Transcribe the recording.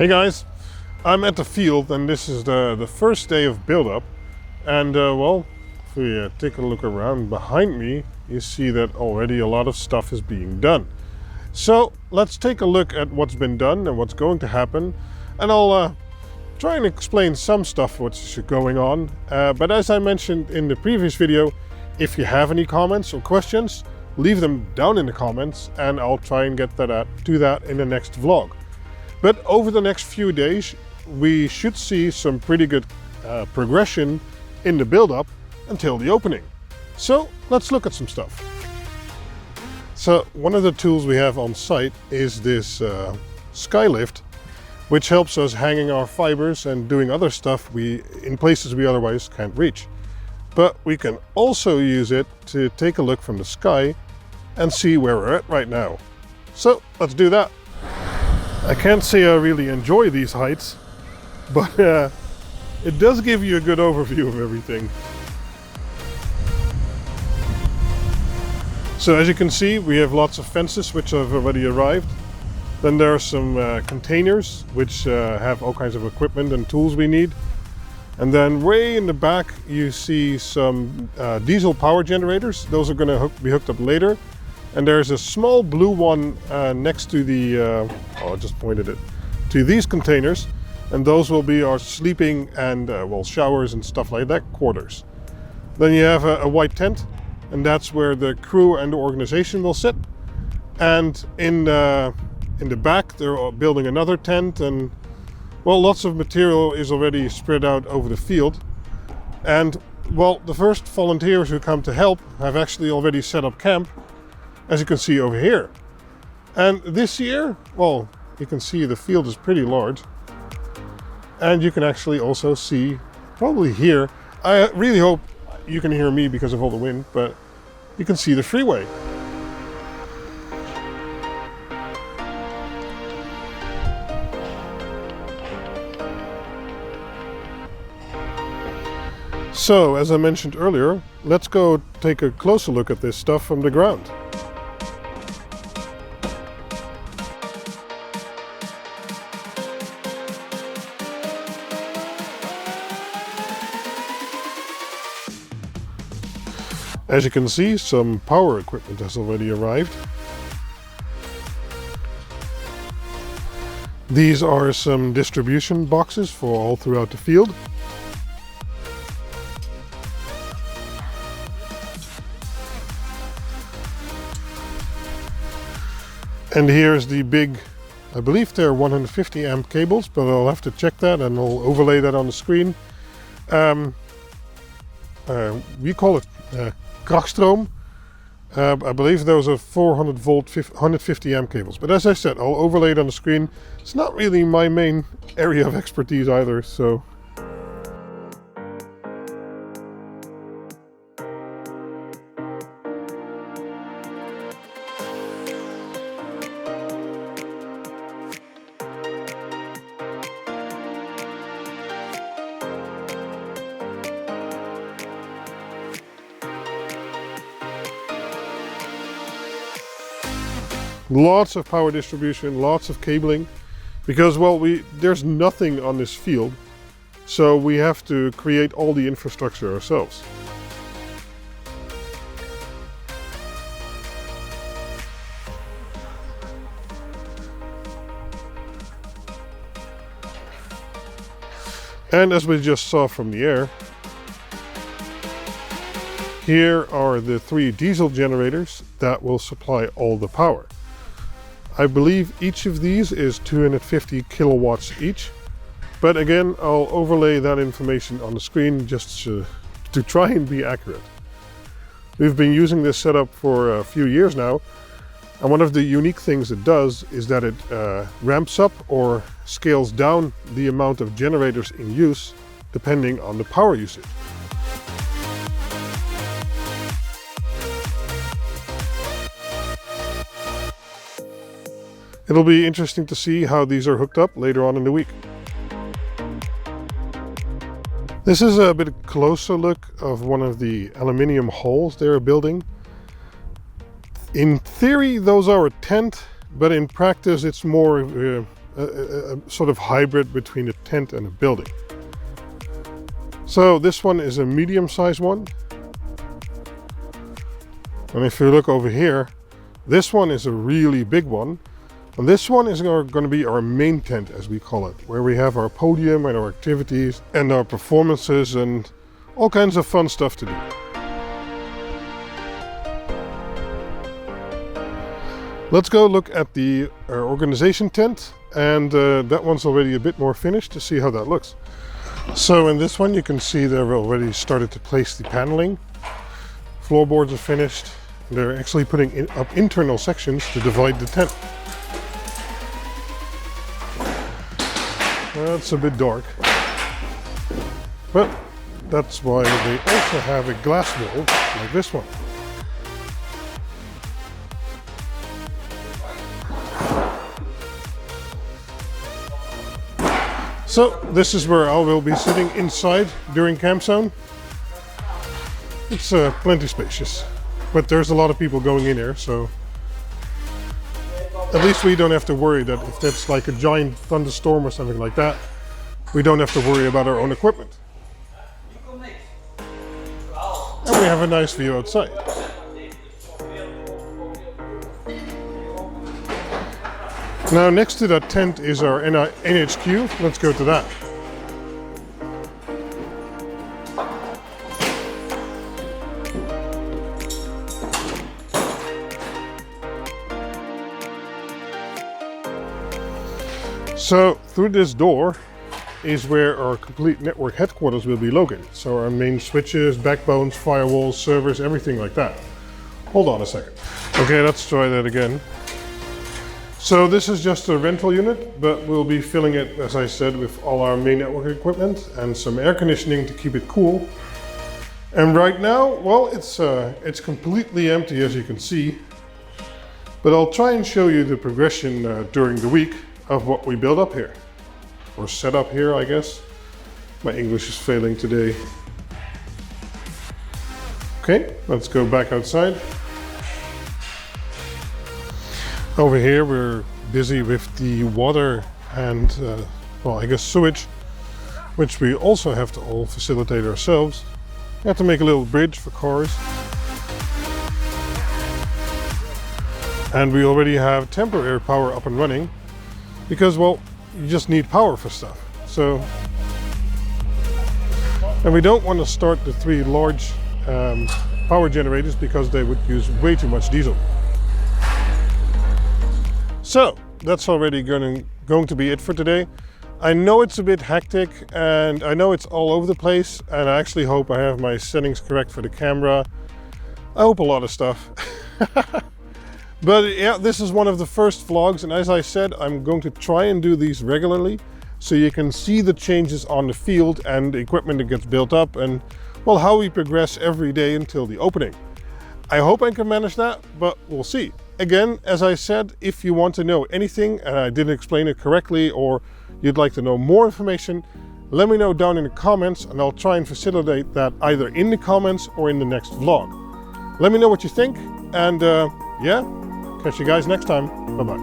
Hey guys, I'm at the field and this is the first day of build-up. And well, if we take a look around behind me, you see that already a lot of stuff is being done. So let's take a look at what's been done and what's going to happen. And I'll try and explain some stuff what's going on. But as I mentioned in the previous video, if you have any comments or questions, leave them down in the comments and I'll try and get to that in the next vlog. But over the next few days, we should see some pretty good progression in the build-up until the opening. So let's look at some stuff. So one of the tools we have on site is this skylift, which helps us hanging our fibers and doing other stuff in places we otherwise can't reach. But we can also use it to take a look from the sky and see where we're at right now. So let's do that. I can't say I really enjoy these heights, but it does give you a good overview of everything. So as you can see, we have lots of fences which have already arrived. Then there are some containers which have all kinds of equipment and tools we need. And then way in the back you see some diesel power generators. Those are going to be hooked up later. And there's a small blue one next to the, I just pointed it, to these containers. And those will be our sleeping and, well, showers and stuff like that, quarters. Then you have a white tent, and that's where the crew and the organization will sit. And in the back, they're building another tent, and, well, lots of material is already spread out over the field. And, well, the first volunteers who come to help have actually already set up camp, as you can see over here. And this year, well, you can see the field is pretty large. And you can actually also see, probably here, I really hope you can hear me because of all the wind, but you can see the freeway. So, as I mentioned earlier, let's go take a closer look at this stuff from the ground. As you can see, some power equipment has already arrived. These are some distribution boxes for all throughout the field. And here's the big, I believe they're 150 amp cables, but I'll have to check that and I'll overlay that on the screen. We call it krachtstroom. I believe those are 400 volt, 150 amp cables. But as I said, I'll overlay it on the screen. It's not really my main area of expertise either, so. Lots of power distribution, lots of cabling, because, well, there's nothing on this field, so we have to create all the infrastructure ourselves. And as we just saw from the air, here are the 3 diesel generators that will supply all the power. I believe each of these is 250 kilowatts each, but again, I'll overlay that information on the screen just to try and be accurate. We've been using this setup for a few years now, and one of the unique things it does is that it ramps up or scales down the amount of generators in use depending on the power usage. It'll be interesting to see how these are hooked up later on in the week. This is a bit closer look of one of the aluminium hulls they're building. In theory, those are a tent, but in practice it's more a sort of hybrid between a tent and a building. So this one is a medium-sized one. And if you look over here, this one is a really big one. And this one is going to be our main tent, as we call it, where we have our podium and our activities and our performances and all kinds of fun stuff to do. Let's go look at the organization tent, and that one's already a bit more finished, to see how that looks. So in this one you can see they've already started to place the paneling. Floorboards are finished. They're actually putting up internal sections to divide the tent. That's a bit dark, but that's why they also have a glass wall like this one. So this is where I will be sitting inside during CampZone. It's plenty spacious, but there's a lot of people going in here, so at least we don't have to worry that if that's like a giant thunderstorm or something like that, we don't have to worry about our own equipment. And we have a nice view outside. Now next to that tent is our NHQ. Let's go to that. So through this door is where our complete network headquarters will be located. So our main switches, backbones, firewalls, servers, everything like that. Hold on a second. Okay, let's try that again. So this is just a rental unit, but we'll be filling it, as I said, with all our main network equipment and some air conditioning to keep it cool. And right now, well, it's completely empty, as you can see. But I'll try and show you the progression during the week of what we build up here, or set up here, I guess. My English is failing today. Okay, let's go back outside. Over here we're busy with the water and, well, I guess sewage, which we also have to all facilitate ourselves. We have to make a little bridge for cars. And we already have temporary power up and running because, well, you just need power for stuff. So, and we don't want to start the 3 large power generators because they would use way too much diesel. So that's already going to be it for today. I know it's a bit hectic and I know it's all over the place, and I actually hope I have my settings correct for the camera. I hope a lot of stuff. But yeah, this is one of the first vlogs, and as I said, I'm going to try and do these regularly so you can see the changes on the field and the equipment that gets built up, and, well, how we progress every day until the opening. I hope I can manage that, but we'll see. Again, as I said, if you want to know anything and I didn't explain it correctly, or you'd like to know more information, let me know down in the comments and I'll try and facilitate that either in the comments or in the next vlog. Let me know what you think, and yeah, catch you guys next time. Bye-bye.